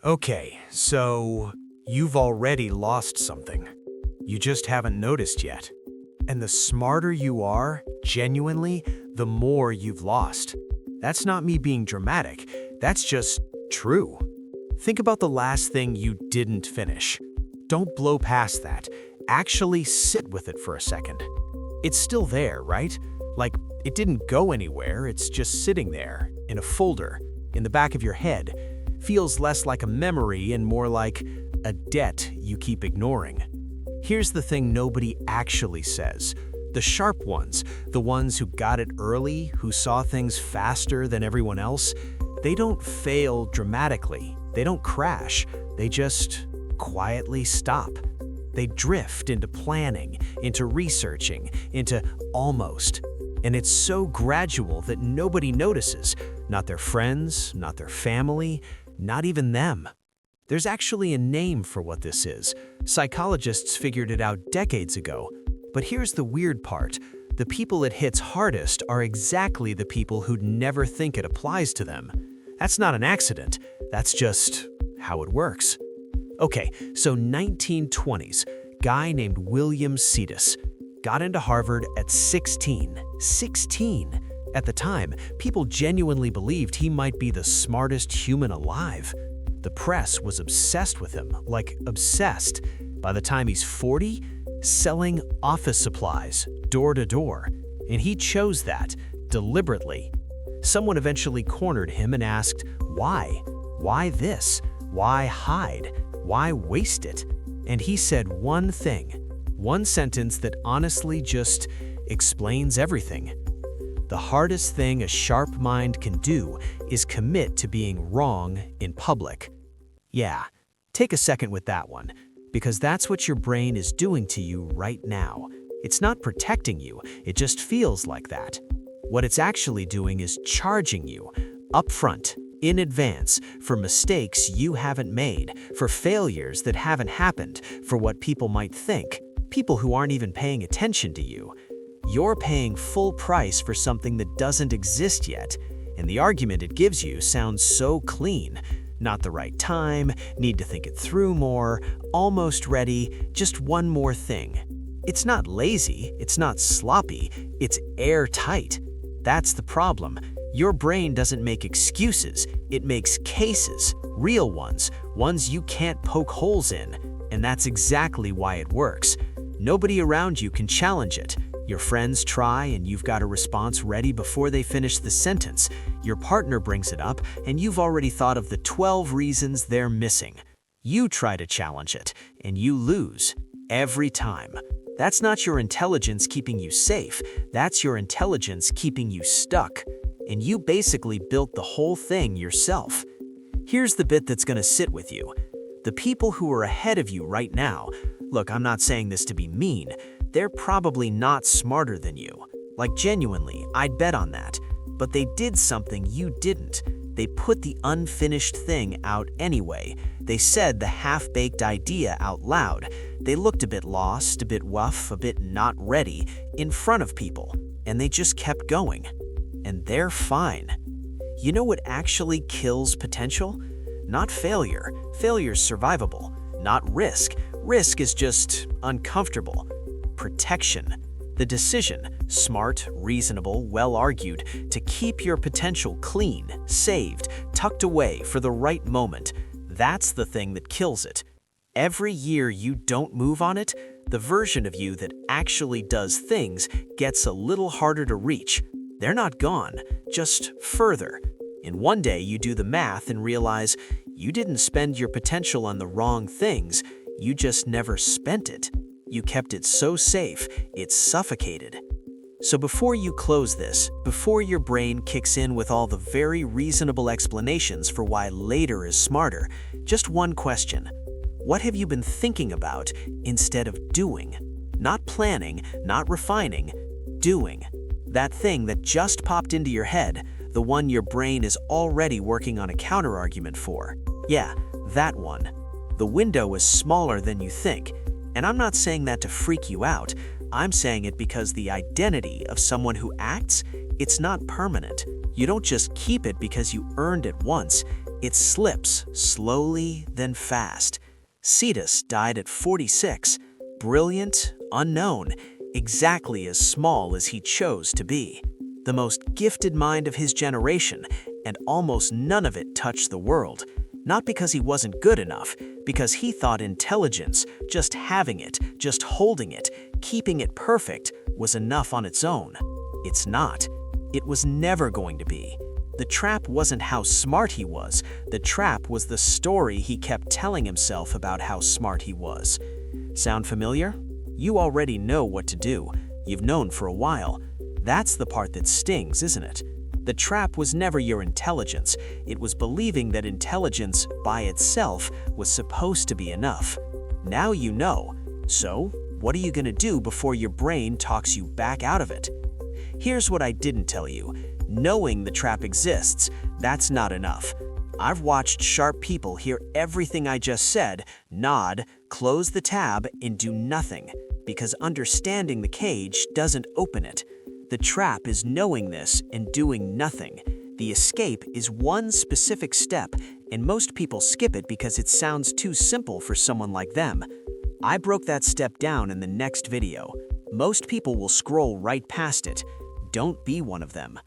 Okay, so you've already lost something. You just haven't noticed yet. And the smarter you are, genuinely, the more you've lost. That's not me being dramatic, that's just true. Think about the last thing you didn't finish. Don't blow past that. Actually sit with it for a second. It's still there, right? Like, it didn't go anywhere, it's just sitting there, in a folder, in the back of your head. Feels less like a memory and more like a debt you keep ignoring. Here's the thing nobody actually says. The sharp ones, the ones who got it early, who saw things faster than everyone else, they don't fail dramatically. They don't crash. They just quietly stop. They drift into planning, into researching, into almost. And it's so gradual that nobody notices. Not their friends, not their family, not even them. There's actually a name for what this is. Psychologists figured it out decades ago. But here's the weird part. The people it hits hardest are exactly the people who'd never think it applies to them. That's not an accident. That's just how it works. Okay, so 1920s, guy named William Sidis got into Harvard at 16. 16! At the time, people genuinely believed he might be the smartest human alive. The press was obsessed with him, like obsessed. By the time he's 40, selling office supplies, door to door. And he chose that, deliberately. Someone eventually cornered him and asked, why? Why this? Why hide? Why waste it? And he said one thing, one sentence that honestly just explains everything. The hardest thing a sharp mind can do is commit to being wrong in public. Yeah, take a second with that one, because that's what your brain is doing to you right now. It's not protecting you, it just feels like that. What it's actually doing is charging you, upfront, in advance, for mistakes you haven't made, for failures that haven't happened, for what people might think, people who aren't even paying attention to you. You're paying full price for something that doesn't exist yet, and the argument it gives you sounds so clean. Not the right time, need to think it through more, almost ready, just one more thing. It's not lazy, it's not sloppy, it's airtight. That's the problem. Your brain doesn't make excuses, it makes cases, real ones, ones you can't poke holes in, and that's exactly why it works. Nobody around you can challenge it. Your friends try and you've got a response ready before they finish the sentence. Your partner brings it up and you've already thought of the 12 reasons they're missing. You try to challenge it and you lose every time. That's not your intelligence keeping you safe, that's your intelligence keeping you stuck. And you basically built the whole thing yourself. Here's the bit that's gonna sit with you. The people who are ahead of you right now, look, I'm not saying this to be mean, they're probably not smarter than you. Like genuinely, I'd bet on that. But they did something you didn't. They put the unfinished thing out anyway. They said the half-baked idea out loud. They looked a bit lost, a bit rough, a bit not ready, in front of people. And they just kept going. And they're fine. You know what actually kills potential? Not failure. Failure's survivable. Not risk. Risk is just uncomfortable. Protection. The decision, smart, reasonable, well-argued, to keep your potential clean, saved, tucked away for the right moment. That's the thing that kills it. Every year you don't move on it, the version of you that actually does things gets a little harder to reach. They're not gone, just further. And one day you do the math and realize you didn't spend your potential on the wrong things, you just never spent it. You kept it so safe, it suffocated. So before you close this, before your brain kicks in with all the very reasonable explanations for why later is smarter, just one question. What have you been thinking about instead of doing? Not planning, not refining, doing. That thing that just popped into your head, the one your brain is already working on a counterargument for. Yeah, that one. The window is smaller than you think. And I'm not saying that to freak you out, I'm saying it because the identity of someone who acts, it's not permanent. You don't just keep it because you earned it once, It slips, slowly, then fast. Sidis died at 46, brilliant, unknown, exactly as small as he chose to be. The most gifted mind of his generation, and almost none of it touched the world. Not because he wasn't good enough, because he thought intelligence, just having it, just holding it, keeping it perfect, was enough on its own. It's not. It was never going to be. The trap wasn't how smart he was. The trap was the story he kept telling himself about how smart he was. Sound familiar? You already know what to do. You've known for a while. That's the part that stings, isn't it? The trap was never your intelligence. It was believing that intelligence, by itself, was supposed to be enough. Now you know. So, what are you gonna do before your brain talks you back out of it? Here's what I didn't tell you. Knowing the trap exists, that's not enough. I've watched sharp people hear everything I just said, nod, close the tab, and do nothing, because understanding the cage doesn't open it. The trap is knowing this and doing nothing. The escape is one specific step, and most people skip it because it sounds too simple for someone like them. I broke that step down in the next video. Most people will scroll right past it. Don't be one of them.